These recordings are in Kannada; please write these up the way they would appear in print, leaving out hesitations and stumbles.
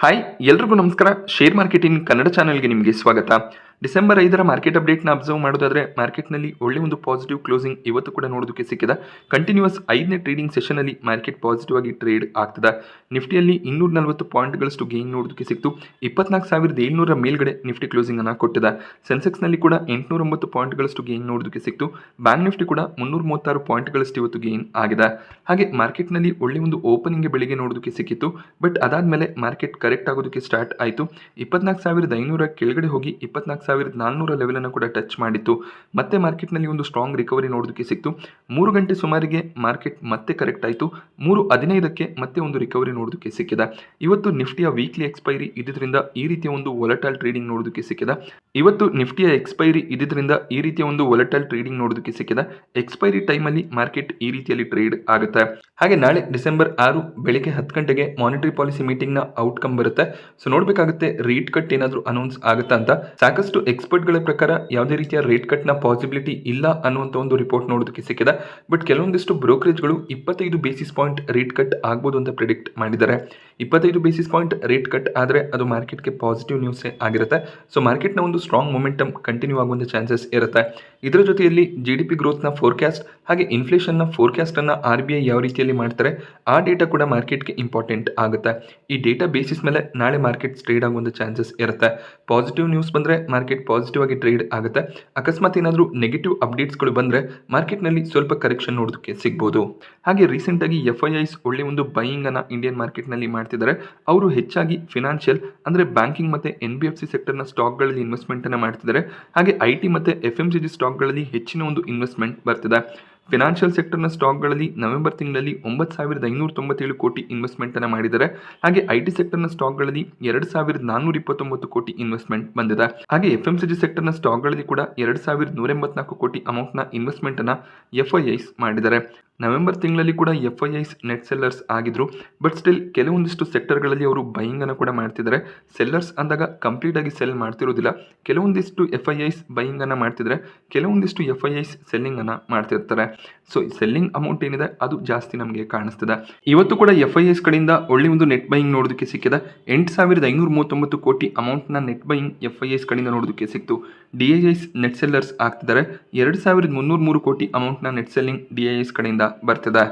ಹಾಯ್ ಎಲ್ರಿಗೂ ನಮಸ್ಕಾರ. ಶೇರ್ ಮಾರ್ಕೆಟಿಂಗ್ ಕನ್ನಡ ಚಾನೆಲ್ಗೆ ನಿಮಗೆ ಸ್ವಾಗತ. ಡಿಸೆಂಬರ್ 5ರ ಮಾರ್ಕೆಟ್ ಅಪ್ಡೇಟ್ನ ಅಬ್ಸರ್ವ್ ಮಾಡೋದಾದ್ರೆ ಮಾರ್ಕೆಟ್ನಲ್ಲಿ ಒಳ್ಳೆ ಒಂದು ಪಾಸಿಟಿವ್ ಕ್ಲೋಸಿಂಗ್ ಇವತ್ತು ಕೂಡ ನೋಡೋದಕ್ಕೆ ಸಿಕ್ಕಿದೆ. ಕಂಟಿನ್ಯೂಸ್ 5ನೇ ಟ್ರೇಡಿಂಗ್ ಸೆಷನಲ್ಲಿ ಮಾರ್ಕೆಟ್ ಪಾಸಿಟಿವ್ ಆಗಿ ಟ್ರೇಡ್ ಆಗ್ತದೆ. ನಿಫ್ಟಿಯಲ್ಲಿ 240 ಪಾಯಿಂಟ್ಗಳಷ್ಟು ಗೇನ್ ನೋಡೋದಕ್ಕೆ ಸಿಕ್ತು. 24,700 ಮೇಲ್ಗಡೆ ನಿಫ್ಟಿ ಕ್ಲೋಸಿಂಗ್ ಅನ್ನು ಕೊಟ್ಟಿದೆ. ಸೆನ್ಸೆಕ್ಸ್ನಲ್ಲಿ ಕೂಡ 809 ಪಾಯಿಂಟ್ಗಳಷ್ಟು ಗೇನ್ ನೋಡೋದಕ್ಕೆ ಸಿಕ್ತು. ಬ್ಯಾಂಕ್ ನಿಫ್ಟಿ ಕೂಡ 336 ಪಾಯಿಂಟ್ಗಳಷ್ಟು ಇವತ್ತು ಗೇನ್ ಆಗಿದೆ. ಹಾಗೆ ಮಾರ್ಕೆಟ್ನಲ್ಲಿ ಒಳ್ಳೆ ಒಂದು ಓಪನಿಂಗ್ ಬೆಳಿಗ್ಗೆ ನೋಡೋದಕ್ಕೆ ಸಿಕ್ಕಿತ್ತು. ಬಟ್ ಅದಾದ್ಮೇಲೆ ಮಾರ್ಕೆಟ್ ಕರೆಕ್ಟ್ ಆಗೋದಕ್ಕೆ ಸ್ಟಾರ್ಟ್ ಆಯಿತು. 24,500 ಕೆಳಗಡೆ ಹೋಗಿ 24,400 ಲೆವೆಲ್ ಅನ್ನು ಕೂಡ ಟಚ್ ಮಾಡಿತ್ತು. ಮತ್ತೆ ಮಾರ್ಕೆಟ್ನಲ್ಲಿ ಒಂದು ಸ್ಟ್ರಾಂಗ್ ರಿಕವರಿ ನೋಡೋದಕ್ಕೆ ಸಿಕ್ತು. 3 ಗಂಟೆ ಸುಮಾರಿಗೆ ಮಾರ್ಕೆಟ್ ಮತ್ತೆ ಕರೆಕ್ಟ್ ಆಯಿತು. 3:15ಕ್ಕೆ ಮತ್ತೆ ಒಂದು ರಿಕವರಿ ನೋಡೋದಕ್ಕೆ ಸಿಕ್ಕಿದೆ. ಇವತ್ತು ನಿಫ್ಟಿಯ ವೀಕ್ಲಿ ಎಕ್ಸ್ಪೈರಿ ಇದ್ದಿದ್ದರಿಂದ ಈ ರೀತಿಯ ಒಂದು ವೊಲಟೈಲ್ ಟ್ರೇಡಿಂಗ್ ನೋಡೋದಕ್ಕೆ ಸಿಕ್ಕಿದೆ. ಇವತ್ತು ನಿಫ್ಟಿಯ ಎಕ್ಸ್ಪೈರಿ ಇದ್ದಿದ್ದರಿಂದ ಈ ರೀತಿಯ ಒಂದು ವೊಲಟೈಲ್ ಟ್ರೇಡಿಂಗ್ ನೋಡೋದಕ್ಕೆ ಸಿಕ್ಕಿದೆ. ಎಕ್ಸ್ಪೈರಿ ಟೈಮಲ್ಲಿ ಮಾರ್ಕೆಟ್ ಈ ರೀತಿಯಲ್ಲಿ ಟ್ರೇಡ್ ಆಗುತ್ತೆ. ಹಾಗೆ ನಾಳೆ ಡಿಸೆಂಬರ್ 6 ಬೆಳಿಗ್ಗೆ 10 ಗಂಟೆಗೆ ಮಾನಿಟರಿ ಪಾಲಿಸಿ ಮೀಟಿಂಗ್ನ ಔಟ್ಕಮ್ ಬರುತ್ತೆ. ಸೊ ನೋಡಬೇಕಾಗುತ್ತೆ ರೇಟ್ ಕಟ್ ಏನಾದರೂ ಅನೌನ್ಸ್ ಆಗುತ್ತಾ ಅಂತ. ಸಾಕಷ್ಟು ಎಕ್ಸ್ಪರ್ಟ್ಗಳ ಪ್ರಕಾರ ಯಾವುದೇ ರೀತಿಯ ರೇಟ್ ಕಟ್ನ ಪಾಸಿಬಿಲಿಟಿ ಇಲ್ಲ ಅನ್ನುವಂಥ ಒಂದು ರಿಪೋರ್ಟ್ ನೋಡೋದಕ್ಕೆ ಸಿಕ್ಕಿದೆ. ಬಟ್ ಕೆಲವೊಂದಿಷ್ಟು ಬ್ರೋಕರೇಜ್ಗಳು 25 ಬೇಸಿಸ್ ಪಾಯಿಂಟ್ ರೇಟ್ ಕಟ್ ಆಗ್ಬೋದು ಅಂತ ಪ್ರಿಡಿಕ್ಟ್ ಮಾಡಿದ್ದಾರೆ. 25 ಬೇಸಿಸ್ ಪಾಯಿಂಟ್ ರೇಟ್ ಕಟ್ ಆದರೆ ಅದು ಮಾರ್ಕೆಟ್ಗೆ ಪಾಸಿಟಿವ್ ನ್ಯೂಸೇ ಆಗಿರುತ್ತೆ. ಸೊ ಮಾರ್ಕೆಟ್ನ ಒಂದು ಸ್ಟ್ರಾಂಗ್ ಮೊಮೆಂಟಮ್ ಕಂಟಿನ್ಯೂ ಆಗುವಂಥ ಚಾನ್ಸಸ್ ಇರುತ್ತೆ. ಇದರ ಜೊತೆಯಲ್ಲಿ GDP ಗ್ರೋತ್ನ ಫೋರ್ಕಾಸ್ಟ್ ಹಾಗೆ ಇನ್ಫ್ಲೇಷನ್ನ ಫೋರ್ಕಾಸ್ಟನ್ನು RBI ಯಾವ ರೀತಿಯಲ್ಲಿ ಮಾಡ್ತಾರೆ ಆ ಡೇಟಾ ಕೂಡ ಮಾರ್ಕೆಟ್ಗೆ ಇಂಪಾರ್ಟೆಂಟ್ ಆಗುತ್ತೆ. ಈ ಡೇಟಾ ಬೇಸಿಸ್ ಮೇಲೆ ನಾಳೆ ಮಾರ್ಕೆಟ್ ಟ್ರೇಡ್ ಆಗುವಂಥ ಚಾನ್ಸಸ್ ಇರುತ್ತೆ. ಪಾಸಿಟಿವ್ ನ್ಯೂಸ್ ಬಂದರೆ ಮಾರ್ಕೆಟ್ ಪಾಸಿಟಿವ್ ಆಗಿ ಟ್ರೇಡ್ ಆಗುತ್ತೆ. ಅಕಸ್ಮಾತ್ ಏನಾದರೂ ನೆಗೆಟಿವ್ ಅಪ್ಡೇಟ್ಸ್ಗಳು ಬಂದರೆ ಮಾರ್ಕೆಟ್ನಲ್ಲಿ ಸ್ವಲ್ಪ ಕರೆಕ್ಷನ್ ನೋಡೋದಕ್ಕೆ ಸಿಗ್ಬೋದು. ಹಾಗೆ ರೀಸೆಂಟಾಗಿ FIIs ಒಳ್ಳೆ ಒಂದು ಬೈಯಿಂಗ್ ಅನ್ನು ಇಂಡಿಯನ್ ಮಾರ್ಕೆಟ್ನಲ್ಲಿ ಮಾಡ್ತಿದ್ದಾರೆ. ಅವರು ಹೆಚ್ಚಾಗಿ ಫಿನಾನ್ಷಿಯಲ್ ಅಂದರೆ ಬ್ಯಾಂಕಿಂಗ್ ಮತ್ತು NBFC ಸೆಕ್ಟರ್ನ ಸ್ಟಾಕ್ಗಳಲ್ಲಿ ಇನ್ವೆಸ್ಟ್ಮೆಂಟ್ ಅನ್ನು ಮಾಡ್ತಿದ್ದಾರೆ. ಹಾಗೆ IT ಮತ್ತು FMCG ಸ್ಟಾಕ್ಗಳಲ್ಲಿ ಹೆಚ್ಚಿನ ಒಂದು ಇನ್ವೆಸ್ಟ್ಮೆಂಟ್ ಬರ್ತಿದೆ. ಫಿನಾನ್ಷಿಯಲ್ ಸೆಕ್ಟರ್ನ ಸ್ಟಾಕ್ಗಳಲ್ಲಿ ನವೆಂಬರ್ ತಿಂಗಳಲ್ಲಿ 9,597 ಕೋಟಿ ಇನ್ವೆಸ್ಟ್ಮೆಂಟ್ ಅನ್ನು ಮಾಡಿದ್ದಾರೆ. ಹಾಗೆ IT ಸೆಕ್ಟರ್ನ ಸ್ಟಾಕ್ಗಳಲ್ಲಿ 2,429 ಕೋಟಿ ಇನ್ವೆಸ್ಟ್ಮೆಂಟ್ ಬಂದಿದೆ. ಹಾಗೆ FMCG ಸೆಕ್ಟರ್ನ ಸ್ಟಾಕ್ಗಳಲ್ಲಿ ಕೂಡ 2,184 ಕೋಟಿ ಅಮೌಂಟ್ನ ಇನ್ವೆಸ್ಟ್ಮೆಂಟ್ ಅನ್ನು FIIs ಮಾಡಿದ್ದಾರೆ. ನವೆಂಬರ್ ತಿಂಗಳಲ್ಲಿ ಕೂಡ FIIs ನೆಟ್ ಸೆಲ್ಲರ್ಸ್ ಆಗಿದ್ರು. ಬಟ್ ಸ್ಟಿಲ್ ಕೆಲವೊಂದಿಷ್ಟು ಸೆಕ್ಟರ್ಗಳಲ್ಲಿ ಅವರು ಬೈಯಿಂಗ್ ಅನ್ನು ಕೂಡ ಮಾಡ್ತಿದ್ದಾರೆ. ಸೆಲ್ಲರ್ಸ್ ಅಂದಾಗ ಕಂಪ್ಲೀಟ್ ಆಗಿ ಸೆಲ್ ಮಾಡ್ತಿರೋದಿಲ್ಲ. ಕೆಲವೊಂದಿಷ್ಟು FIIs ಬೈಯಿಂಗ್ ಅನ್ನು ಮಾಡ್ತಿದ್ರೆ, ಕೆಲವೊಂದಿಷ್ಟು FIIs ಸೆಲ್ಲಿಂಗ್ ಅನ್ನು ಮಾಡ್ತಿರ್ತಾರೆ. ಸೊ ಸೆಲ್ಲಿಂಗ್ ಅಮೌಂಟ್ ಏನಿದೆ ಅದು ಜಾಸ್ತಿ ನಮಗೆ ಕಾಣಿಸ್ತಿದೆ. ಇವತ್ತು ಕೂಡ FIIs ಕಡೆಯಿಂದ ಒಳ್ಳೆ ಒಂದು ನೆಟ್ ಬೈಯಿಂಗ್ ನೋಡೋದಕ್ಕೆ ಸಿಕ್ಕಿದೆ. 8,539 ಕೋಟಿ ಅಮೌಂಟ್ನ ನೆಟ್ ಬೈಯಿಂಗ್ FIIs ಕಡೆಯಿಂದ ನೋಡೋದಕ್ಕೆ ಸಿಕ್ತು. DIIs ನೆಟ್ ಸೆಲ್ಲರ್ಸ್ ಆಗ್ತಿದ್ದಾರೆ. 2,303 ಕೋಟಿ ಅಮೌಂಟ್ನ ನೆಟ್ ಸೆಲ್ಲಿಂಗ್ DIIs ಕಡೆಯಿಂದ ಬರ್ತಿದೆ.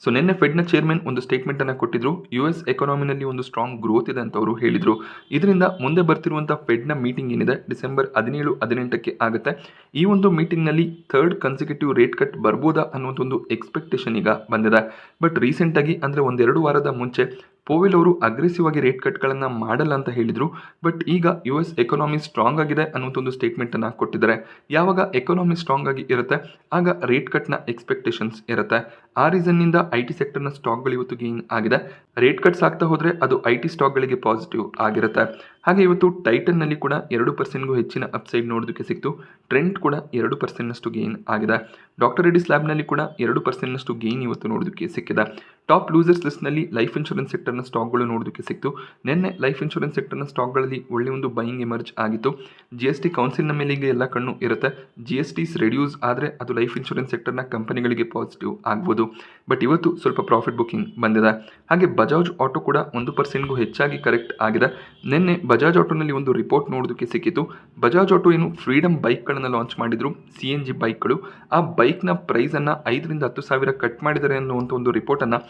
ಸೊ ನಿನ್ನೆ ಫೆಡ್ನ ಚೇರ್ಮನ್ ಒಂದು ಸ್ಟೇಟ್ಮೆಂಟ್ ಅನ್ನು ಕೊಟ್ಟಿದ್ರು. US ಎಕಾನಮಿನಲ್ಲಿ ಒಂದು ಸ್ಟ್ರಾಂಗ್ ಗ್ರೋತ್ ಇದೆ ಅಂತ ಅವರು ಹೇಳಿದ್ರು. ಇದರಿಂದ ಮುಂದೆ ಬರ್ತಿರುವಂಥ ಫೆಡ್ನ ಮೀಟಿಂಗ್ ಏನಿದೆ ಡಿಸೆಂಬರ್ 17-18ಕ್ಕೆ ಆಗುತ್ತೆ. ಈ ಒಂದು ಮೀಟಿಂಗ್ನಲ್ಲಿ 3rd ಕನ್ಸಿಕ್ಯೂಟಿವ್ ರೇಟ್ ಕಟ್ ಬರ್ಬೋದಾ ಅನ್ನುವಂಥ ಒಂದು ಎಕ್ಸ್ಪೆಕ್ಟೇಷನ್ ಈಗ ಬಂದಿದೆ. ಬಟ್ ರೀಸೆಂಟಾಗಿ ಅಂದರೆ 1-2 ವಾರದ ಮುಂಚೆ ಪೋವೆಲ್ ಅವರು ಅಗ್ರೆಸಿವ್ ಆಗಿ ರೇಟ್ ಕಟ್ಗಳನ್ನು ಮಾಡಲ್ಲ ಅಂತ ಹೇಳಿದರು. ಬಟ್ ಈಗ US ಎಕಾನಮಿ ಸ್ಟ್ರಾಂಗ್ ಆಗಿದೆ ಅನ್ನುವಂಥ ಒಂದು ಸ್ಟೇಟ್ಮೆಂಟನ್ನು ಕೊಟ್ಟಿದ್ದಾರೆ. ಯಾವಾಗ ಎಕಾನಮಿ ಸ್ಟ್ರಾಂಗ್ ಆಗಿ ಇರುತ್ತೆ ಆಗ ರೇಟ್ ಕಟ್ನ ಎಕ್ಸ್ಪೆಕ್ಟೇಷನ್ಸ್ ಇರುತ್ತೆ. ಆ ರೀಸನ್ನಿಂದ IT ಸೆಕ್ಟರ್ನ ಸ್ಟಾಕ್ಗಳು ಇವತ್ತು ಗೇನ್ ಆಗಿದೆ. ರೇಟ್ ಕಟ್ಸ್ ಆಗ್ತಾ ಹೋದರೆ ಅದು IT ಸ್ಟಾಕ್ಗಳಿಗೆ ಪಾಸಿಟಿವ್ ಆಗಿರುತ್ತೆ. ಹಾಗೆ ಇವತ್ತು ಟೈಟನ್ನಲ್ಲಿ ಕೂಡ 2%ಗೂ ಹೆಚ್ಚಿನ ಅಪ್ಸೈಡ್ ನೋಡೋದಕ್ಕೆ ಸಿಕ್ತು. ಟ್ರೆಂಡ್ ಕೂಡ 2%ನಷ್ಟು ಗೇನ್ ಆಗಿದೆ. ಡಾಕ್ಟರ್ ರೆಡ್ಡಿಸ್ ಲ್ಯಾಬ್ನಲ್ಲಿ ಕೂಡ 2%ನಷ್ಟು ಗೇನ್ ಇವತ್ತು ನೋಡೋದಕ್ಕೆ ಸಿಕ್ಕಿದೆ. ಟಾಪ್ ಲೂಸರ್ಸ್ ಲಿಸ್ಟ್ನಲ್ಲಿ ಲೈಫ್ ಇನ್ಶೂರೆನ್ಸ್ ಸೆಕ್ಟರ್ನ ಸ್ಟಾಕ್ಗಳು ನೋಡೋದಕ್ಕೆ ಸಿಕ್ತು. ನಿನ್ನೆ ಲೈಫ್ ಇನ್ಶೂರೆನ್ಸ್ ಸೆಕ್ಟರ್ನ ಸ್ಟಾಕ್ಗಳಲ್ಲಿ ಒಳ್ಳೆ ಒಂದು ಬೈಯಿಂಗ್ ಎಮರ್ಜ್ ಆಗಿತ್ತು. GST ಕೌನ್ಸಿಲ್ನ ಮೇಲೆ ಈಗ ಎಲ್ಲ ಕಣ್ಣು ಇರುತ್ತೆ. GSTs ರೆಡ್ಯೂಸ್ ಆದರೆ ಅದು ಲೈಫ್ ಇನ್ಶೂರೆನ್ಸ್ ಸೆಕ್ಟರ್ನ ಕಂಪನಿಗಳಿಗೆ ಪಾಸಿಟಿವ್ ಆಗ್ಬೋದು. ಬಟ್ ಇವತ್ತು ಸ್ವಲ್ಪ ಪ್ರಾಫಿಟ್ ಬುಕ್ಕಿಂಗ್ ಬಂದಿದೆ. ಹಾಗೆ ಬಜಾಜ್ ಆಟೋ ಕೂಡ 1%ಗೂ ಹೆಚ್ಚಾಗಿ ಕರೆಕ್ಟ್ ಆಗಿದೆ. ನಿನ್ನೆ ಬಜಾಜ್ ಆಟೋನಲ್ಲಿ ಒಂದು ರಿಪೋರ್ಟ್ ನೋಡೋದಕ್ಕೆ ಸಿಕ್ಕಿತು. ಬಜಾಜ್ ಆಟೋ ಏನು ಫ್ರೀಡಮ್ ಬೈಕ್ಗಳನ್ನು ಲಾಂಚ್ ಮಾಡಿದ್ರು, CNG ಬೈಕ್ಗಳು. ಆ ಬೈಕ್ನ ಪ್ರೈಸನ್ನು 5,000-10,000 ಸಾವಿರ ಕಟ್ ಮಾಡಿದ್ದಾರೆ ಅನ್ನುವಂಥ ಒಂದು ರಿಪೋರ್ಟನ್ನು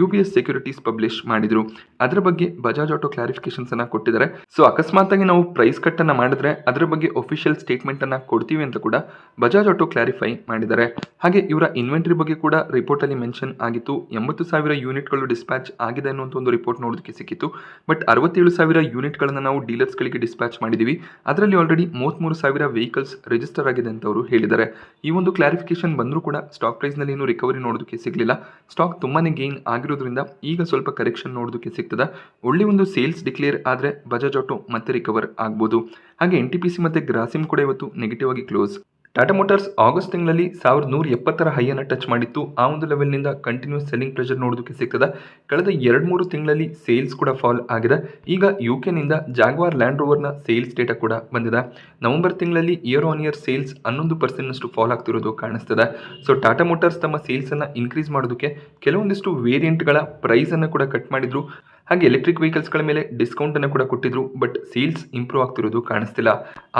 UBS ಸೆಕ್ಯೂರಿಟೀಸ್ ಪಬ್ಲಿಷ್ ಮಾಡಿದ್ರು. ಅದರ ಬಗ್ಗೆ ಬಜಾಜ್ ಆಟೋ ಕ್ಲಾರಿಫಿಕೇಶನ್ಸ್ ಅನ್ನು ಕೊಟ್ಟಿದ್ದಾರೆ. ಸೊ ಅಕಸ್ಮಾತಾಗಿ ನಾವು ಪ್ರೈಸ್ ಕಟ್ ಅನ್ನು ಮಾಡಿದ್ರೆ ಅದರ ಬಗ್ಗೆ ಒಫಿಷಿಯಲ್ ಸ್ಟೇಟ್ಮೆಂಟ್ ಅನ್ನು ಕೊಡ್ತೀವಿ ಅಂತ ಕೂಡ ಬಜಾಜ್ ಆಟೋ ಕ್ಲಾರಿಫೈ ಮಾಡಿದ್ದಾರೆ. ಹಾಗೆ ಇವರ ಇನ್ವೆಂಟರಿ ಬಗ್ಗೆ ಕೂಡ ರಿಪೋರ್ಟ್ ಅಲ್ಲಿ ಮೆನ್ಷನ್ ಆಗಿತ್ತು. 80,000 ಯೂನಿಟ್ಗಳು ಡಿಸ್ಪ್ಯಾಚ್ ಆಗಿದೆ ಅನ್ನುವಂಥ ಒಂದು ರಿಪೋರ್ಟ್ ನೋಡೋದಕ್ಕೆ ಸಿಕ್ಕಿತ್ತು. ಬಟ್ 67,000 ಯೂನಿಟ್ಗಳನ್ನು ನಾವು ಡೀಲರ್ಸ್ಗಳಿಗೆ ಡಿಸ್ಪ್ಯಾಚ್ ಮಾಡಿದ್ದೀವಿ. ಅದರಲ್ಲಿ ಆಲ್ರೆಡಿ 33,000 ವೆಹಿಕಲ್ಸ್ ರಿಜಿಸ್ಟರ್ ಆಗಿದೆ ಅಂತ ಅವರು ಹೇಳಿದ್ದಾರೆ. ಈ ಒಂದು ಕ್ಲಾರಿಫಿಕೇಶನ್ ಬಂದರೂ ಕೂಡ ಸ್ಟಾಕ್ ಪ್ರೈಸ್ನಲ್ಲಿ ಏನು ರಿಕವರಿ ನೋಡೋದಕ್ಕೆ ಸಿಗಲಿಲ್ಲ. ಸ್ಟಾಕ್ ತುಂಬಾನೇ ಗೇನ್ ಆಗಿರೋದ್ರಿಂದ ಈಗ ಸ್ವಲ್ಪ ಕರೆಕ್ಷನ್ ನೋಡೋದಕ್ಕೆ ಸಿಗ್ತದೆ. ಒಳ್ಳೆ ಒಂದು ಸೇಲ್ಸ್ ಡಿಕ್ಲೇರ್ ಆದರೆ ಬಜಾಜ್ ಆಟೋ ಮತ್ತೆ ರಿಕವರ್ ಆಗ್ಬೋದು. ಹಾಗೆ NTPC ಮತ್ತು ಗ್ರಾಸಿಮ್ ಕೂಡ ಇವತ್ತು ನೆಗೆಟಿವ್ ಆಗಿ ಕ್ಲೋಸ್. ಟಾಟಾ ಮೋಟಾರ್ಸ್ ಆಗಸ್ಟ್ ತಿಂಗಳಲ್ಲಿ 1,170 ಹೈಯನ್ನು ಟಚ್ ಮಾಡಿತ್ತು. ಆ ಒಂದು ಲೆವೆಲ್ನಿಂದ ಕಂಟಿನ್ಯೂಸ್ ಸೆಲ್ಲಿಂಗ್ ಪ್ರೆಷರ್ ನೋಡೋದಕ್ಕೆ ಸಿಗ್ತದೆ. ಕಳೆದ 2-3 ತಿಂಗಳಲ್ಲಿ ಸೇಲ್ಸ್ ಕೂಡ ಫಾಲ್ ಆಗಿದೆ. ಈಗ UKನಿಂದ ಜಾಗ್ವಾರ್ ಲ್ಯಾಂಡ್ ರೋವರ್ನ ಸೇಲ್ಸ್ ಡೇಟಾ ಕೂಡ ಬಂದಿದೆ. ನವೆಂಬರ್ ತಿಂಗಳಲ್ಲಿ ಇಯರ್ ಆನ್ ಇಯರ್ ಸೇಲ್ಸ್ 11%ನಷ್ಟು ಫಾಲ್ ಆಗ್ತಿರೋದು ಕಾಣಿಸ್ತದೆ. ಸೊ ಟಾಟಾ ಮೋಟಾರ್ಸ್ ತಮ್ಮ ಸೇಲ್ಸನ್ನು ಇನ್ಕ್ರೀಸ್ ಮಾಡೋದಕ್ಕೆ ಕೆಲವೊಂದಿಷ್ಟು ವೇರಿಯಂಟ್ಗಳ ಪ್ರೈಸನ್ನು ಕೂಡ ಕಟ್ ಮಾಡಿದ್ರು. ಹಾಗೆ ಎಲೆಕ್ಟ್ರಿಕ್ ವೆಹಿಕಲ್ಸ್ಗಳ ಮೇಲೆ ಡಿಸ್ಕೌಂಟ್ ಅನ್ನು ಕೂಡ ಕೊಟ್ಟಿದ್ರು, ಬಟ್ ಸೇಲ್ಸ್ ಇಂಪ್ರೂವ್ ಆಗ್ತಿರೋದು ಕಾಣಿಸ್ತಿಲ್ಲ.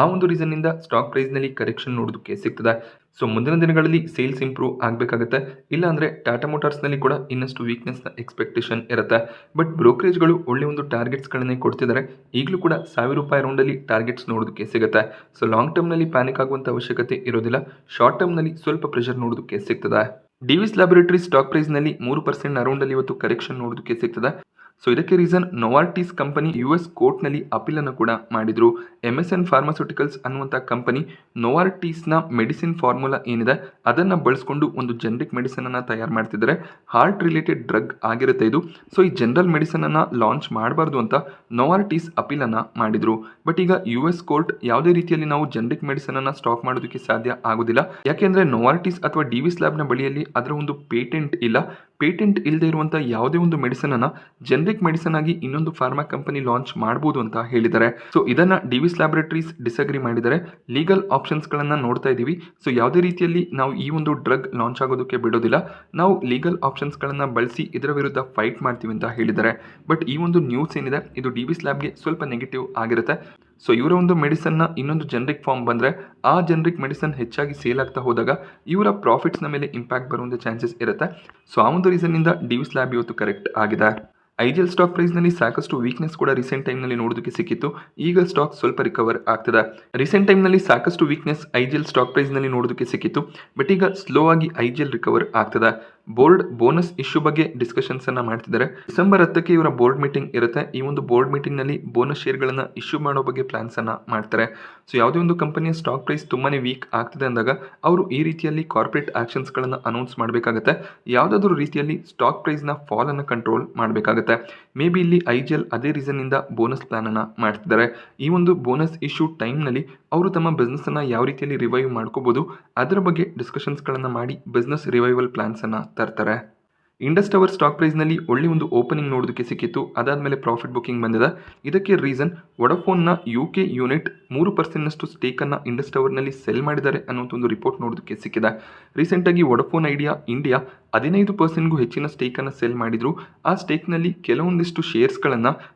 ಆ ಒಂದು ರೀಸನ್ ಇಂದ ಸ್ಟಾಕ್ ಪ್ರೈಸ್ ನಲ್ಲಿ ಕರೆಕ್ಷನ್ ನೋಡೋದಕ್ಕೆ ಸಿಗ್ತದೆ. ಸೊ ಮುಂದಿನ ದಿನಗಳಲ್ಲಿ ಸೇಲ್ಸ್ ಇಂಪ್ರೂವ್ ಆಗಬೇಕಾಗುತ್ತೆ, ಇಲ್ಲ ಅಂದ್ರೆ ಟಾಟಾ ಮೋಟಾರ್ಸ್ ನಲ್ಲಿ ಕೂಡ ಇನ್ನಷ್ಟು ವೀಕ್ನೆಸ್ ನ ಎಕ್ಸ್ಪೆಕ್ಟೇಷನ್ ಇರುತ್ತೆ. ಬಟ್ ಬ್ರೋಕರೇಜ್ಗಳು ಒಳ್ಳೆ ಒಂದು ಟಾರ್ಗೆಟ್ಸ್ ಗಳನ್ನೇ ಕೊಡ್ತಿದ್ದಾರೆ. ಈಗಲೂ ಕೂಡ ₹1,000 ರೌಂಡ್ ಅಲ್ಲಿ ಟಾರ್ಗೆಟ್ಸ್ ನೋಡೋದಕ್ಕೆ ಸಿಗುತ್ತೆ. ಸೊ ಲಾಂಗ್ ಟರ್ಮ್ ನಲ್ಲಿ ಪ್ಯಾನಿಕ್ ಆಗುವಂತ ಅವಶ್ಯಕತೆ ಇರೋದಿಲ್ಲ. ಶಾರ್ಟ್ ಟರ್ಮ್ ನಲ್ಲಿ ಸ್ವಲ್ಪ ಪ್ರೆಷರ್ ನೋಡೋದಕ್ಕೆ ಸಿಗ್ತದೆ. ಡಿವಿಸ್ ಲ್ಯಾಬೊರೇಟರಿ ಸ್ಟಾಕ್ ಪ್ರೈಸ್ ನಲ್ಲಿ 3% ಅರೌಂಡ್ ಅಲ್ಲಿ ಇವತ್ತು ಕರೆಕ್ಷನ್ ನೋಡೋದಕ್ಕೆ ಸಿಗ್ತದೆ. ಸೊ ಇದಕ್ಕೆ reason Novartis company US court ನಲ್ಲಿ ಅಪೀಲ್ ಅನ್ನು ಕೂಡ ಮಾಡಿದ್ರು. MSN ಫಾರ್ಮಾಸ್ಯೂಟಿಕಲ್ಸ್ ಅನ್ನುವಂಥ ಕಂಪನಿ ನೋವಾರ್ಟಿಸ್ ನ ಮೆಡಿಸಿನ್ ಫಾರ್ಮುಲಾ ಏನಿದೆ ಅದನ್ನ ಬಳಸ್ಕೊಂಡು ಒಂದು ಜನರಿಕ್ ಮೆಡಿಸಿನ್ ಅನ್ನ ತಯಾರು ಮಾಡ್ತಿದ್ದಾರೆ. ಹಾರ್ಟ್ ರಿಲೇಟೆಡ್ ಡ್ರಗ್ ಆಗಿರುತ್ತೆ ಇದು. ಸೊ ಈ ಜನರಲ್ ಮೆಡಿಸಿನ್ ಅನ್ನ ಲಾಂಚ್ ಮಾಡಬಾರ್ದು ಅಂತ ನೋವಾರ್ಟಿಸ್ ಅಪೀಲ್ ಅನ್ನ ಮಾಡಿದ್ರು. ಬಟ್ ಈಗ US ಕೋರ್ಟ್ ಯಾವುದೇ ರೀತಿಯಲ್ಲಿ ನಾವು ಜನರಿಕ್ ಮೆಡಿಸಿನ್ ಅನ್ನ ಸ್ಟಾಕ್ ಮಾಡೋದಕ್ಕೆ ಸಾಧ್ಯ ಆಗುದಿಲ್ಲ, ಯಾಕೆಂದ್ರೆ ನೋವಾರ್ಟಿಸ್ ಅಥವಾ ಡಿವಿಸ್ ಲ್ಯಾಬ್ ನ ಬಳಿಯಲ್ಲಿ ಅದರ ಒಂದು ಪೇಟೆಂಟ್ ಇಲ್ಲ. ಪೇಟೆಂಟ್ ಇಲ್ಲದೆ ಇರುವಂತಹ ಯಾವುದೇ ಒಂದು ಮೆಡಿಸಿನ್ ಅನ್ನ ಜನರಿಕ್ ಮೆಡಿಸಿನ್ ಆಗಿ ಇನ್ನೊಂದು ಫಾರ್ಮಾ ಕಂಪನಿ ಲಾಂಚ್ ಮಾಡಬಹುದು ಅಂತ ಹೇಳಿದ್ದಾರೆ. ಸೊ ಇದನ್ನ ಡಿವಿಸ್ ಲ್ಯಾಬೊರೇಟರೀಸ್ ಡಿಸ್ಅಗ್ರಿ ಮಾಡಿದರೆ ಲೀಗಲ್ ಆಪ್ಷನ್ಸ್ ಗಳನ್ನ ನೋಡ್ತಾ ಇದೀವಿ. ಸೊ ಯಾವುದೇ ರೀತಿಯಲ್ಲಿ ನಾವು ಈ ಒಂದು ಡ್ರಗ್ ಲಾಂಚ್ ಆಗೋದಕ್ಕೆ ಬಿಡೋದಿಲ್ಲ, ನಾವು ಲೀಗಲ್ ಆಪ್ಷನ್ಸ್ ಗಳನ್ನ ಬಳಸಿ ಇದರ ವಿರುದ್ಧ ಫೈಟ್ ಮಾಡ್ತೀವಿ ಅಂತ ಹೇಳಿದ್ದಾರೆ. ಬಟ್ ಈ ಒಂದು ನ್ಯೂಸ್ ಏನಿದೆ ಇದು ಡಿವಿಸ್ ಲ್ಯಾಬ್ಗೆ ಸ್ವಲ್ಪ ನೆಗೆಟಿವ್ ಆಗಿರುತ್ತೆ. ಸೊ ಇವರ ಒಂದು ಮೆಡಿಸನ್ ನ ಇನ್ನೊಂದು ಜನರಿಕ್ ಫಾರ್ಮ್ ಬಂದ್ರೆ ಆ ಜನರಿಕ್ ಮೆಡಿಸನ್ ಹೆಚ್ಚಾಗಿ ಸೇಲ್ ಆಗ್ತಾ ಹೋದಾಗ ಇವರ ಪ್ರಾಫಿಟ್ಸ್ ನ ಮೇಲೆ ಇಂಪ್ಯಾಕ್ಟ್ ಬರುವಂತ ಚಾನ್ಸಸ್ ಇರುತ್ತೆ. ಸೊ ಆ ಒಂದು ರೀಸನ್ ಇಂದ ಡಿವಿಸ್ ಲ್ಯಾಬ್ ಇವತ್ತು ಕರೆಕ್ಟ್ ಆಗಿದೆ. ಐಜಿಎಲ್ ಸ್ಟಾಕ್ ಪ್ರೈಸ್ ನಲ್ಲಿ ಸಾಕಷ್ಟು ವೀಕ್ನೆಸ್ ಕೂಡ ರೀಸೆಂಟ್ ಟೈಮ್ ನಲ್ಲಿ ನೋಡೋದಕ್ಕೆ ಸಿಕ್ಕಿತ್ತು. ಈಗ ಸ್ಟಾಕ್ ಸ್ವಲ್ಪ ರಿಕವರ್ ಆಗ್ತದೆ. ರೀಸೆಂಟ್ ಟೈಮ್ ನಲ್ಲಿ ಸಾಕಷ್ಟು ವೀಕ್ನೆಸ್ ಐಜಿಎಲ್ ಸ್ಟಾಕ್ ಪ್ರೈಸ್ ನಲ್ಲಿ ನೋಡೋದಕ್ಕೆ ಸಿಕ್ಕಿತ್ತು, ಬಟ್ ಈಗ ಸ್ಲೋ ಆಗಿ ಐಜಿಎಲ್ ರಿಕವರ್ ಆಗ್ತದೆ. ಬೋರ್ಡ್ ಬೋನಸ್ ಇಶ್ಯೂ ಬಗ್ಗೆ ಡಿಸ್ಕಷನ್ಸ್ ಅನ್ನ ಮಾಡ್ತಿದ್ದಾರೆ. ಡಿಸೆಂಬರ್ 10ಕ್ಕೆ ಇವರ ಬೋರ್ಡ್ ಮೀಟಿಂಗ್ ಇರುತ್ತೆ. ಈ ಒಂದು ಬೋರ್ಡ್ ಮೀಟಿಂಗ್ ನಲ್ಲಿ ಬೋನಸ್ ಶೇರ್ ಗಳನ್ನ ಇಶ್ಯೂ ಮಾಡೋ ಬಗ್ಗೆ ಪ್ಲಾನ್ಸ್ ಅನ್ನ ಮಾಡ್ತಾರೆ. ಸೊ ಯಾವುದೇ ಒಂದು ಕಂಪನಿಯ ಸ್ಟಾಕ್ ಪ್ರೈಸ್ ತುಂಬಾನೇ ವೀಕ್ ಆಗ್ತದೆ ಅಂದಾಗ ಅವರು ಈ ರೀತಿಯಲ್ಲಿ ಕಾರ್ಪೊರೇಟ್ ಆಕ್ಷನ್ಸ್ ಗಳನ್ನ ಅನೌನ್ಸ್ ಮಾಡಬೇಕಾಗುತ್ತೆ. ಯಾವುದಾದ್ರೂ ರೀತಿಯಲ್ಲಿ ಸ್ಟಾಕ್ ಪ್ರೈಸ್ ನ ಫಾಲ್ ಅನ್ನ ಕಂಟ್ರೋಲ್ ಮಾಡಬೇಕಾಗುತ್ತೆ. ಮೇ ಬಿ ಇಲ್ಲಿ ಐಜಿಎಲ್ ಅದೇ ರೀಸನ್ ಇಂದ ಬೋನಸ್ ಪ್ಲಾನ್ ಅನ್ನ ಮಾಡ್ತಿದ್ದಾರೆ. ಈ ಒಂದು ಬೋನಸ್ ಇಶ್ಯೂ ಟೈಮ್ ನಲ್ಲಿ ಅವರು ತಮ್ಮ ಬಿಸ್ನೆಸ್ ಅನ್ನ ಯಾವ ರೀತಿಯಲ್ಲಿ ರಿವೈವ್ ಮಾಡ್ಕೋಬಹುದು ಅದರ ಬಗ್ಗೆ ಡಿಸ್ಕಷನ್ಸ್ ಗಳನ್ನ ಮಾಡಿ ಬಿಸ್ನೆಸ್ ರಿವೈವಲ್ ಪ್ಲಾನ್ಸ್ ಅನ್ನ ತರ್ತಾರೆ. ಇಂಡಸ್ ಟವರ್ ಸ್ಟಾಕ್ ಪ್ರೈಸ್ ನಲ್ಲಿ ಒಳ್ಳೆ ಒಂದು ಓಪನಿಂಗ್ ನೋಡೋದಕ್ಕೆ ಸಿಕ್ಕಿತ್ತು, ಅದಾದ್ಮೇಲೆ ಪ್ರಾಫಿಟ್ ಬುಕಿಂಗ್ ಬಂದಿದೆ. ಇದಕ್ಕೆ ರೀಸನ್ ವೊಡಾಫೋನ್ ನ UK ಯೂನಿಟ್ 3% ನಷ್ಟು ಸ್ಟೇಕ್ ಅನ್ನ ಇಂಡಸ್ ಟವರ್ ನಲ್ಲಿ ಸೆಲ್ ಮಾಡಿದ್ದಾರೆ ಅನ್ನುವಂಥ ಒಂದು ರಿಪೋರ್ಟ್ ನೋಡೋದಕ್ಕೆ ಸಿಕ್ಕಿದೆ. ರೀಸೆಂಟ್ ಆಗಿ ವೊಡಾಫೋನ್ ಐಡಿಯಾ ಇಂಡಿಯಾ 15% ಹೆಚ್ಚಿನ ಸ್ಟೇಕ್ ಅನ್ನ ಸೆಲ್ ಮಾಡಿದ್ರು. ಆ ಸ್ಟೇಕ್ ನಲ್ಲಿ ಕೆಲವೊಂದಿಷ್ಟು ಶೇರ್ಸ್ ಗಳನ್ನ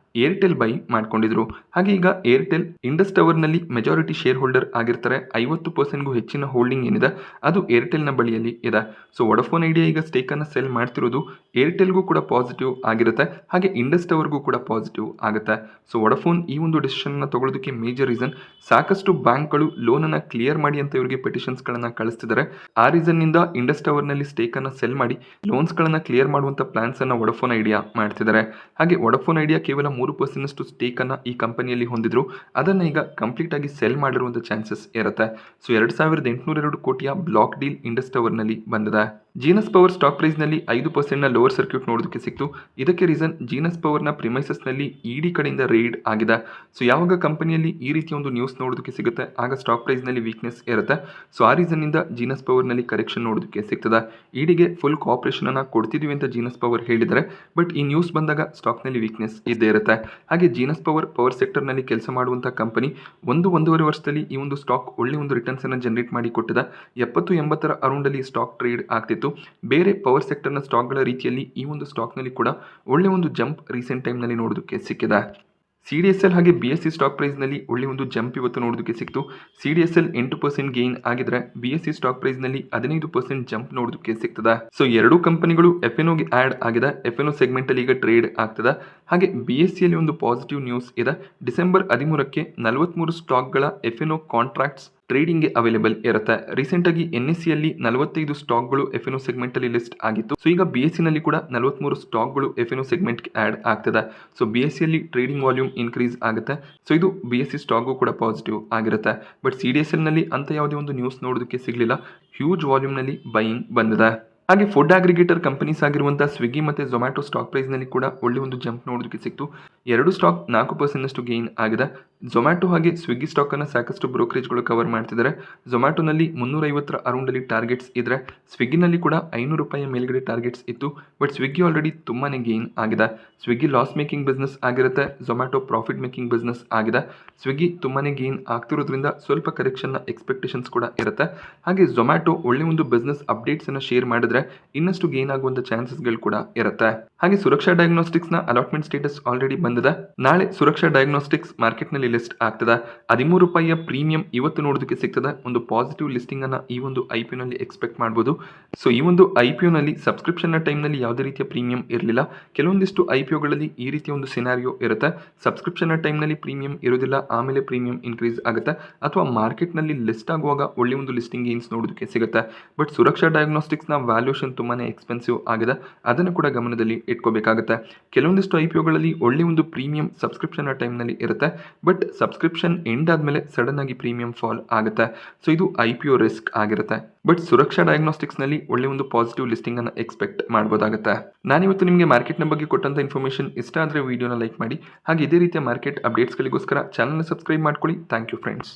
ಏರ್ಟೆಲ್ ಬೈ ಮಾಡ್ಕೊಂಡಿದ್ರು. ಹಾಗೆ ಈಗ ಏರ್ಟೆಲ್ ಇಂಡಸ್ ಟವರ್ ನಲ್ಲಿ ಮೆಜಾರಿಟಿ ಶೇರ್ ಹೋಲ್ಡರ್ ಆಗಿರ್ತಾರೆ. 50% ಹೆಚ್ಚಿನ ಹೋಲ್ಡಿಂಗ್ ಏನಿದೆ ಅದು ಏರ್ಟೆಲ್ ನ ಬಳಿಯಲ್ಲಿ ಇದೆ. ಸೊ ವೊಡಾಫೋನ್ ಐಡಿಯಾ ಈಗ ಸ್ಟೇಕ್ ಅನ್ನ ಸೆಲ್ ಮಾಡ್ತಿರೋದು ಏರ್ಟೆಲ್ಗೂ ಕೂಡ ಪಾಸಿಟಿವ್ ಆಗಿರುತ್ತೆ, ಹಾಗೆ ಇಂಡಸ್ ಟವರ್ಗೂ ಕೂಡ ಪಾಸಿಟಿವ್ ಆಗುತ್ತೆ. ಸೊ ವೊಡಾಫೋನ್ ಈ ಒಂದು ಡಿಸಿಷನ್ ಅನ್ನ ತಗೊಳ್ಳೋದಕ್ಕೆ ಮೇಜರ್ ರೀಸನ್ ಸಾಕಷ್ಟು ಬ್ಯಾಂಕ್ಗಳು ಲೋನ್ ಅನ್ನ ಕ್ಲಿಯರ್ ಮಾಡಿ ಅಂತ ಇವರಿಗೆ ಪೆಟಿಷನ್ಸ್ ಗಳನ್ನ ಕಳಿಸ್ತಿದ್ದಾರೆ. ಆ ರೀಸನ್ ನಿಂದ ಇಂಡಸ್ ಟವರ್ ನಲ್ಲಿ ಸ್ಟೇಕ್ ಅನ್ನ ಸೆಲ್ ಮಾಡಿ ಲೋನ್ಸ್ ಗಳನ್ನ ಕ್ಲಿಯರ್ ಮಾಡುವಂತ ಪ್ಲಾನ್ಸ್ ಅನ್ನ ವೊಡಾಫೋನ್ ಐಡಿಯಾ ಮಾಡ್ತಿದ್ದಾರೆ. ಹಾಗೆ ವೊಡಾಫೋನ್ ಐಡಿಯಾ ಕೇವಲ 3% ನಷ್ಟು ಸ್ಟೇಕ್ ಅನ್ನ ಈ ಕಂಪನಿಯಲ್ಲಿ ಹೊಂದಿದ್ರು, ಅದನ್ನ ಈಗ ಕಂಪ್ಲೀಟ್ ಆಗಿ ಸೆಲ್ ಮಾಡಿರುವಂತ ಚಾನ್ಸಸ್ ಇರುತ್ತೆ. ಸೊ 2802 ಕೋಟಿಯ ಬ್ಲಾಕ್ ಡೀಲ್ ಇಂಡಸ್ ಟವರ್ ನಲ್ಲಿ ಬಂದಿದೆ. ಜೀನಸ್ ಪವರ್ ಸ್ಟಾಕ್ ಪ್ರೈಸ್ ನಲ್ಲಿ 5% ನ ಲೋವರ್ ಸರ್ಕ್ಯೂಟ್ ನೋಡೋದಕ್ಕೆ ಸಿಕ್ತು. ಇದಕ್ಕೆ ರೀಸನ್ ಜೀನಸ್ ಪವರ್ ನ ಪ್ರಿಮೈಸಸ್ ನಲ್ಲಿ ಇಡಿ ಕಡೆಯಿಂದ ರೇಡ್ ಆಗಿದೆ. ಸೊ ಯಾವಾಗ ಕಂಪನಿಯಲ್ಲಿ ಈ ರೀತಿಯ ಒಂದು ನ್ಯೂಸ್ ನೋಡೋದಕ್ಕೆ ಸಿಗುತ್ತೆ ಆಗ ಸ್ಟಾಕ್ ಪ್ರೈಸ್ ನಲ್ಲಿ ವೀಕ್ನೆಸ್ ಇರುತ್ತೆ. ಸೊ ಆ ರೀಸನ್ ಇಂದ ಜೀನಸ್ ಪವರ್ ನಲ್ಲಿ ಕರೆಕ್ಷನ್ ನೋಡೋದಕ್ಕೆ ಸಿಗ್ತದೆ. ಇಡಿಗೆ ಫುಲ್ ಕೋಆಪರೇಷನ್ ಅನ್ನ ಕೊಡ್ತಿದೀವಿ ಅಂತ ಜೀನಸ್ ಪವರ್ ಹೇಳಿದರೆ, ಬಟ್ ಈ ನ್ಯೂಸ್ ಬಂದಾಗ ಸ್ಟಾಕ್ ನಲ್ಲಿ ವೀಕ್ನೆಸ್ ಇದ್ದೇ ಇರುತ್ತೆ. ಹಾಗೆ ಜೀನಸ್ ಪವರ್ ಸೆಕ್ಟರ್ ನಲ್ಲಿ ಕೆಲಸ ಮಾಡುವಂತಹ ಕಂಪನಿ 1-1.5 ವರ್ಷದಲ್ಲಿ ಈ ಒಂದು ಸ್ಟಾಕ್ ಒಳ್ಳೆ ಒಂದು ರಿಟರ್ನ್ಸ್ ಅನ್ನು ಜನರೇಟ್ ಮಾಡಿ ಕೊಟ್ಟಿದೆ. 70-80 ಅರೌಂಡ್ ಅಲ್ಲಿ ಸ್ಟಾಕ್ ಟ್ರೇಡ್ ಆಗ್ತಿತ್ತು. ಬೇರೆ ಪವರ್ ಸೆಕ್ಟರ್ ನ ಸ್ಟಾಕ್ ಗಳ ರೀತಿಯಲ್ಲಿ ಈ ಒಂದು ಸ್ಟಾಕ್ ನಲ್ಲಿ ಕೂಡ ಒಳ್ಳೆ ಒಂದು ಜಂಪ್ ರೀಸೆಂಟ್ ಟೈಮ್ ನಲ್ಲಿ ನೋಡೋದಕ್ಕೆ ಸಿಕ್ಕಿದೆ. CDSL ಹಾಗೆ BSE ಸ್ಟಾಕ್ ಪ್ರೈಸ್ ನಲ್ಲಿ ಒಳ್ಳೆ ಒಂದು ಜಂಪ್ ಇವತ್ತು ನೋಡೋದಕ್ಕೆ ಸಿಕ್ತು. CDSL 8% ಗೇನ್ ಆಗಿದ್ರೆ BSE ಸ್ಟಾಕ್ ಪ್ರೈಸ್ ನಲ್ಲಿ 15% ಜಂಪ್ ನೋಡೋದಕ್ಕೆ ಸಿಗ್ತದೆ. ಸೊ ಎರಡೂ ಕಂಪನಿಗಳು FNO ಗೆ ಆಡ್ ಆಗಿದೆ. FNO ಸೆಗ್ಮೆಂಟ್ ಅಲ್ಲಿ ಈಗ ಟ್ರೇಡ್ ಆಗ್ತದೆ. ಹಾಗೆ BSE ಅಲ್ಲಿ ಒಂದು ಪಾಸಿಟಿವ್ ನ್ಯೂಸ್ ಇದೆ. ಡಿಸೆಂಬರ್ 13ಕ್ಕೆ 43 ಸ್ಟಾಕ್ ಗಳ FNO ಕಾಂಟ್ರಾಕ್ಟ್ಸ್ ಟ್ರೇಡಿಂಗ್ ಗೆ ಅವೈಲೇಬಲ್ ಇರುತ್ತೆ. ರೀಸೆಂಟ್ ಆಗಿ NSE ಅಲ್ಲಿ 45 ಸ್ಟಾಕ್ ಗಳು FNO ಸೆಗ್ಮೆಂಟ್ ಅಲ್ಲಿ ಲಿಸ್ಟ್ ಆಗಿತ್ತು. ಸೊ ಈಗ BSE ನಲ್ಲಿ ಕೂಡ 43 ಸ್ಟಾಕ್ ಗಳು FNO ಸೆಗ್ಮೆಂಟ್ ಗೆ ಆಡ್ ಆಗ್ತದೆ. ಸೊ BSE ಅಲ್ಲಿ ಟ್ರೇಡಿಂಗ್ ವಾಲ್ಯೂಮ್ ಇನ್ಕ್ರೀಸ್ ಆಗುತ್ತೆ. ಸೊ ಇದು BSE ಸ್ಟಾಕ್ ಕೂಡ ಪಾಸಿಟಿವ್ ಆಗಿರುತ್ತೆ. ಬಟ್ CDSL ನಲ್ಲಿ ಅಂತ ಯಾವುದೇ ಒಂದು ನ್ಯೂಸ್ ನೋಡೋದಕ್ಕೆ ಸಿಗ್ಲಿಲ್ಲ. ಹ್ಯೂಜ್ ವಾಲ್ಯೂಮ್ ನಲ್ಲಿ ಬೈಯಿಂಗ್ ಬಂದಿದೆ. ಹಾಗೆ ಫುಡ್ ಅಗ್ರಿಗೇಟರ್ ಕಂಪನೀಸ್ ಆಗಿರುವಂತಹ ಸ್ವಿಗ್ಗಿ ಮತ್ತೆ ಝೊಮ್ಯಾಟೊ ಸ್ಟಾಕ್ ಪ್ರೈಸ್ ನಲ್ಲಿ ಕೂಡ ಒಳ್ಳೆ ಒಂದು ಜಂಪ್ ನೋಡೋದಕ್ಕೆ ಸಿಕ್ತು. ಎರಡು ಸ್ಟಾಕ್ 4% ನಷ್ಟು ಗೇನ್ ಆಗಿದೆ. ಝೊಮ್ಯಾಟೊ ಹಾಗೆ ಸ್ವಿಗ್ಗಿ ಸ್ಟಾಕ್ ಅನ್ನು ಸಾಕಷ್ಟು ಬ್ರೋಕರೇಜ್ಗಳು ಕವರ್ ಮಾಡ್ತಿದ್ದಾರೆ. ಝೊಮ್ಯಾಟೊನಲ್ಲಿ 350 ಅರೌಂಡ್ ಅಲ್ಲಿ ಟಾರ್ಗೆಟ್ಸ್ ಇದ್ರೆ ಸ್ವಿಗ್ಗಿನಲ್ಲಿ ಕೂಡ ₹500 ಮೇಲ್ಗಡೆ ಟಾರ್ಗೆಟ್ಸ್ ಇತ್ತು. ಬಟ್ ಸ್ವಿಗ್ಗಿ ಆಲ್ರೆಡಿ ತುಂಬಾನೇ ಗೇನ್ ಆಗಿದೆ. ಸ್ವಿಗ್ಗಿ ಲಾಸ್ ಮೇಕಿಂಗ್ ಬಿಸ್ನೆಸ್ ಆಗಿರುತ್ತೆ, ಝೊಮ್ಯಾಟೊ ಪ್ರಾಫಿಟ್ ಮೇಕಿಂಗ್ ಬಿಸ್ನೆಸ್ ಆಗಿದೆ. ಸ್ವಿಗ್ಗಿ ತುಂಬಾನೇ ಗೇನ್ ಆಗ್ತಿರೋದ್ರಿಂದ ಸ್ವಲ್ಪ ಕರೆಕ್ಷನ್ ನ ಎಕ್ಸ್ಪೆಕ್ಟೇಷನ್ಸ್ ಕೂಡ ಇರುತ್ತೆ. ಹಾಗೆ ಝೊಮ್ಯಾಟೊ ಒಳ್ಳೆ ಒಂದು ಬಿಸ್ನೆಸ್ ಅಪ್ಡೇಟ್ಸ್ ಅನ್ನ ಶೇರ್ ಮಾಡಿದ್ರೆ ಮಾಡಿದ್ರೆ ಇನ್ನಷ್ಟು ಗೇನ್ ಆಗುವಂತ ಚಾನ್ಸಸ್ಗಳು ಕೂಡ ಇರುತ್ತೆ. ಹಾಗೆ ಸುರಕ್ಷಾ ಡಯಾಗ್ನೋಸ್ಟಿಕ್ಸ್ ನ ಅಲಾಟ್ಮೆಂಟ್ ಸ್ಟೇಟಸ್ ಆಲ್ರೆಡಿ ಬಂದಿದೆ. ನಾಳೆ ಸುರಕ್ಷಾ ಡಯಾಗ್ನೋಸ್ಟಿಕ್ಸ್ ಮಾರ್ಕೆಟ್ ನಲ್ಲಿ ಲಿಸ್ಟ್ ಆಗ್ತದೆ. 13 ರೂಪಾಯಿಯ ಪ್ರೀಮಿಯಂ ಇವತ್ತು ನೋಡೋದಕ್ಕೆ ಸಿಗ್ತದೆ. ಒಂದು ಪಾಸಿಟಿವ್ ಲಿಸ್ಟಿಂಗ್ ಅನ್ನ ಈ ಒಂದು IPO ನಲ್ಲಿ ಎಕ್ಸ್ಪೆಕ್ಟ್ ಮಾಡಬಹುದು. ಸೊ ಈ ಒಂದು IPO ನಲ್ಲಿ ಸಬ್ಸ್ಕ್ರಿಪ್ಷನ್ ನ ಟೈಮ್ ನಲ್ಲಿ ಯಾವುದೇ ರೀತಿಯ ಪ್ರೀಮಿಯಂ ಇರಲಿಲ್ಲ. ಕೆಲವೊಂದಿಷ್ಟು IPO ಗಳಲ್ಲಿ ಈ ರೀತಿಯ ಒಂದು ಸಿನಾರಿಯೋ ಇರುತ್ತೆ. ಸಬ್ಸ್ಕ್ರಿಪ್ಷನ್ ನ ಟೈಮ್ ನಲ್ಲಿ ಪ್ರೀಮಿಯಂ ಇರೋದಿಲ್ಲ, ಆಮೇಲೆ ಪ್ರೀಮಿಯಂ ಇನ್ಕ್ರೀಸ್ ಆಗುತ್ತೆ, ಅಥವಾ ಮಾರ್ಕೆಟ್ ನಲ್ಲಿ ಲಿಸ್ಟ್ ಆಗುವಾಗ ಒಳ್ಳೆ ಒಂದು ಲಿಸ್ಟಿಂಗ್ ಗೇನ್ಸ್ ನೋಡೋದಕ್ಕೆ ಸಿಗುತ್ತೆ. ಬಟ್ ಸುರಕ್ಷಾ ಡಯಾಗ್ನೋಸ್ಟಿಕ್ಸ್ ನ ವ್ಯಾಲ್ಯೂಷನ್ ತುಂಬಾನೇ ಎಕ್ಸ್ಪೆನ್ಸಿವ್ ಆಗಿದೆ, ಅದನ್ನು ಕೂಡ ಗಮನದಲ್ಲಿ ಇಟ್ಕೋಬೇಕಾಗುತ್ತೆ. ಕೆಲವೊಂದಿಷ್ಟು IPOಗಳಲ್ಲಿ ಒಳ್ಳೆ ಒಂದು ಪ್ರೀಮಿಯಂ ಸಬ್ಸ್ಕ್ರಿಪ್ಷನ್ ಟೈಮ್ ನಲ್ಲಿ ಇರುತ್ತೆ, ಬಟ್ ಸಬ್ಸ್ಕ್ರಿಪ್ಷನ್ ಎಂಡ್ ಆದ್ಮೇಲೆ ಸಡನ್ ಆಗಿ ಪ್ರೀಮಿಯಂ ಫಾಲ್ ಆಗುತ್ತೆ. ಸೊ ಇದು IPO ರಿಸ್ಕ್ ಆಗಿರುತ್ತೆ. ಬಟ್ ಸುರಕ್ಷಾ ಡಯಾಗ್ನೋಸ್ಟಿಕ್ಸ್ ನಲ್ಲಿ ಒಳ್ಳೆ ಒಂದು ಪಾಸಿಟಿವ್ ಲಿಸ್ಟಿಂಗ್ ಅನ್ನು ಎಕ್ಸ್ಪೆಕ್ಟ್ ಮಾಡಬಹುದಾಗುತ್ತೆ. ನಾನಿವತ್ತು ನಿಮಗೆ ಮಾರ್ಕೆಟ್ ನ ಬಗ್ಗೆ ಕೊಟ್ಟಂತ ಇನ್ಫಾರ್ಮೇಶನ್ ಇಷ್ಟ ಆದ್ರೆ ವಿಡಿಯೋನ ಲೈಕ್ ಮಾಡಿ. ಹಾಗೆ ಇದೇ ರೀತಿಯ ಮಾರ್ಕೆಟ್ ಅಪ್ಡೇಟ್ಸ್ ಗಳಿಗೋಸ್ಕರ ಚಾನಲ್ ಸಬ್ಸ್ಕ್ರೈಬ್ ಮಾಡ್ಕೊಳ್ಳಿ. Thank you friends.